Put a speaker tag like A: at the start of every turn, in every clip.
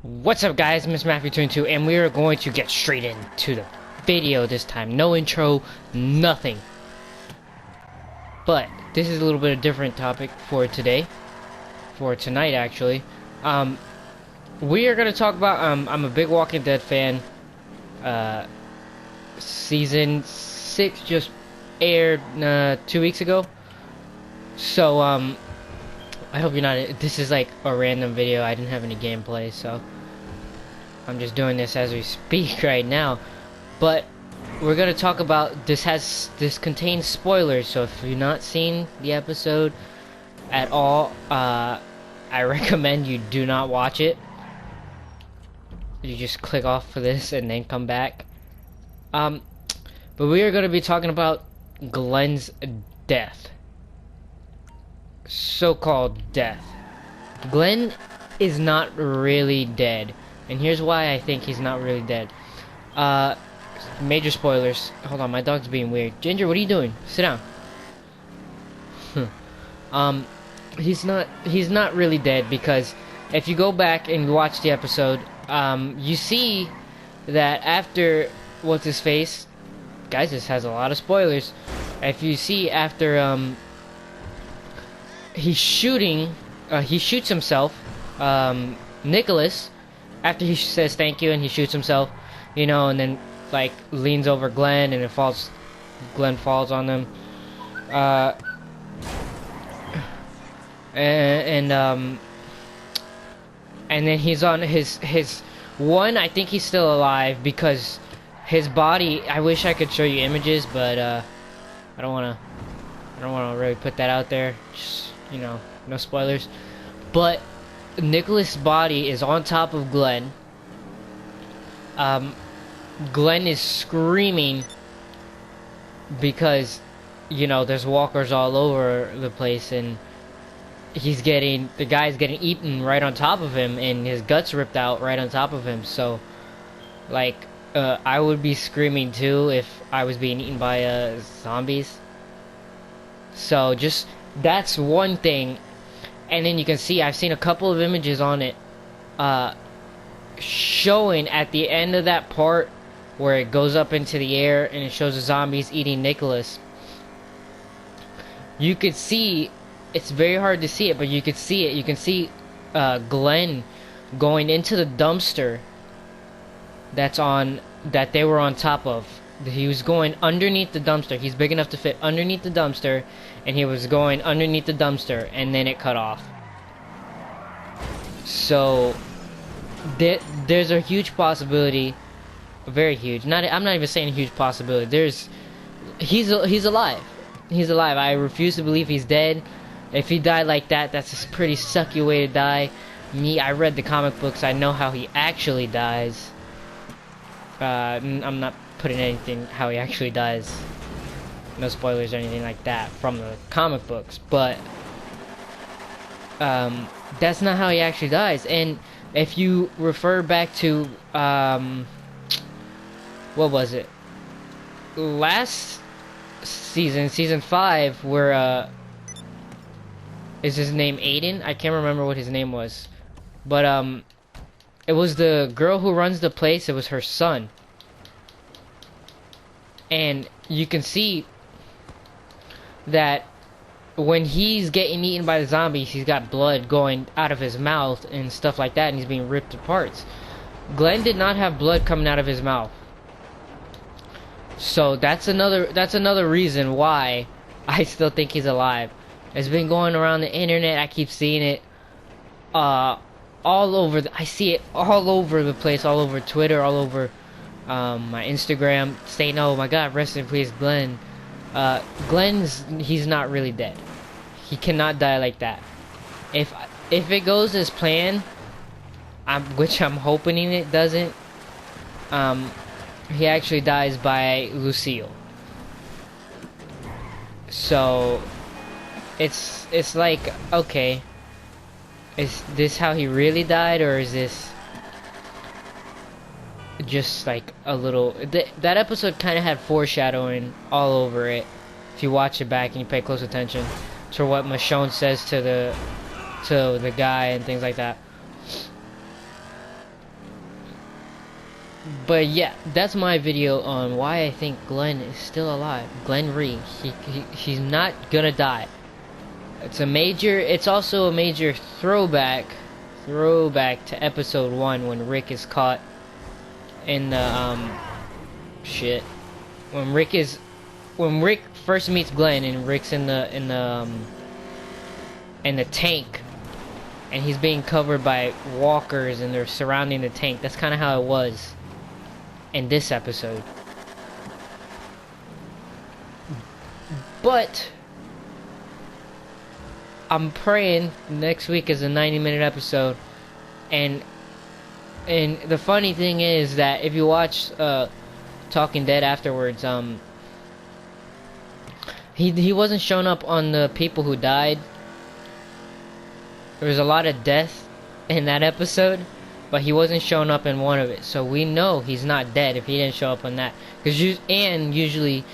A: What's up, guys? Miss Matthew22, and we are going to get straight into the video this time. No intro, nothing. But this is a little bit of a different topic for today, for tonight actually. We are going to talk about I'm a big Walking Dead fan. Season 6 just aired 2 weeks ago. So I hope you're not. This is like a random video. I didn't have any gameplay, so I'm just doing this as we speak right now. But we're gonna talk about this contains spoilers. So if you've not seen the episode at all, I recommend you do not watch it. You just click off for this and then come back. But we are gonna be talking about Glenn's death. So-called death. Glenn is not really dead, and here's why I think he's not really dead. Major spoilers. Hold on, my dog's being weird. Ginger, what are you doing? Sit down. He's not really dead, because if you go back and watch the episode, you see that after what's his face, guys, this has a lot of spoilers. If you see after he shoots himself, Nicholas, after he says thank you and he shoots himself, you know, and then like leans over Glenn and Glenn falls on them, and then he's on his one. I think he's still alive because his body, I wish I could show you images, but I don't want to really put that out there. Just, you know, no spoilers. But Nicholas' body is on top of Glenn. Glenn is screaming because, you know, there's walkers all over the place, and the guy's getting eaten right on top of him, and his guts ripped out right on top of him. So, like, I would be screaming too if I was being eaten by zombies. So just, that's one thing. And then you can see, I've seen a couple of images on it, showing at the end of that part where it goes up into the air and it shows the zombies eating Nicholas. You could see, it's very hard to see it, but you could see it. You can see Glenn going into the dumpster that they were on top of. He was going underneath the dumpster. He's big enough to fit underneath the dumpster, and he was going underneath the dumpster, and then it cut off. So there's a huge possibility, very huge. I'm not even saying a huge possibility. He's alive. He's alive. I refuse to believe he's dead. If he died like that, that's a pretty sucky way to die. I read the comic books. I know how he actually dies. I'm not putting anything how he actually dies, no spoilers or anything like that from the comic books, but that's not how he actually dies. And if you refer back to what was it, last season 5, where is his name Aiden? I can't remember what his name was, but it was the girl who runs the place. It was her son. And you can see that when he's getting eaten by the zombies, he's got blood going out of his mouth and stuff like that, and he's being ripped apart. Glenn did not have blood coming out of his mouth. So that's another reason why I still think he's alive. It's been going around the internet. I keep seeing it all over. I see it all over the place, all over Twitter, all over my Instagram, saying, "Oh my God, rest in peace, Glenn." He's not really dead. He cannot die like that. If it goes as planned, which I'm hoping it doesn't, he actually dies by Lucille. So it's like, okay, is this how he really died, or is this just like a little... That episode kind of had foreshadowing all over it, if you watch it back and you pay close attention to what Michonne says to the guy and things like that. But yeah, that's my video on why I think Glenn is still alive. Glenn Rhee. He's not gonna die. It's also a major throwback to episode 1 when Rick is caught in the shit. When Rick first meets Glenn and Rick's in the tank and he's being covered by walkers and they're surrounding the tank. That's kind of how it was in this episode. But I'm praying next week is a 90-minute episode, and the funny thing is that if you watch Talking Dead afterwards, he wasn't showing up on the people who died. There was a lot of death in that episode, but he wasn't showing up in one of it, so we know he's not dead if he didn't show up on that. And usually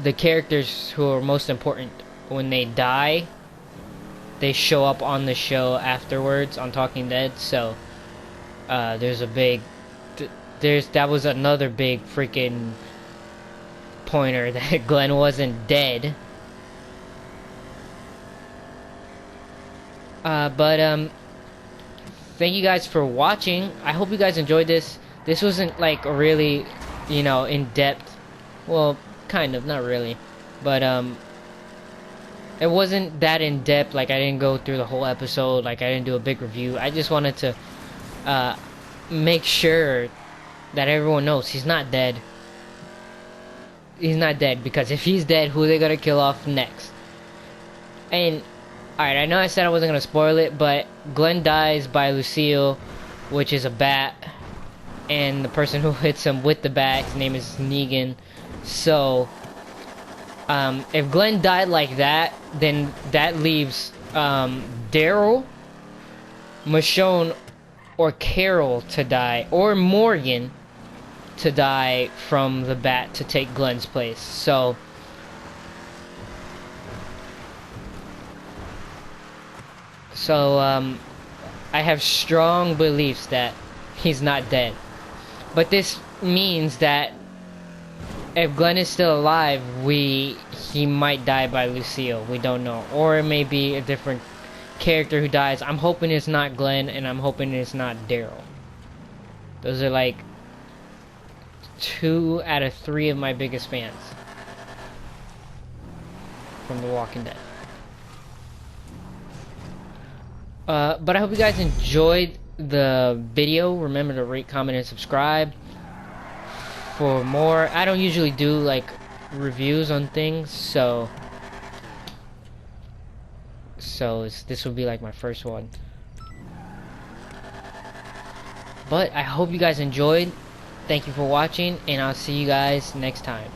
A: the characters who are most important, when they die, they show up on the show afterwards on Talking Dead. So that was another big freaking pointer that Glenn wasn't dead. But thank you guys for watching. I hope you guys enjoyed this. This wasn't like really, in depth. Well, kind of, not really, but it wasn't that in depth. Like, I didn't go through the whole episode. Like, I didn't do a big review. I just wanted to make sure that everyone knows he's not dead. He's not dead, because if he's dead, who are they gonna kill off next? And alright, I know I said I wasn't gonna spoil it, but Glenn dies by Lucille, which is a bat, and the person who hits him with the bat, his name is Negan. So if Glenn died like that, then that leaves Daryl, Michonne, or Carol to die, or Morgan to die from the bat to take Glenn's place. So I have strong beliefs that he's not dead. But this means that if Glenn is still alive, he might die by Lucille. We don't know. Or it may be a different character who dies. I'm hoping it's not Glenn, and I'm hoping it's not Daryl. Those are like 2 out of 3 of my biggest fans from The Walking Dead. But I hope you guys enjoyed the video. Remember to rate, comment, and subscribe for more. I don't usually do like reviews on things, so this will be like my first one. But I hope you guys enjoyed. Thank you for watching, and I'll see you guys next time.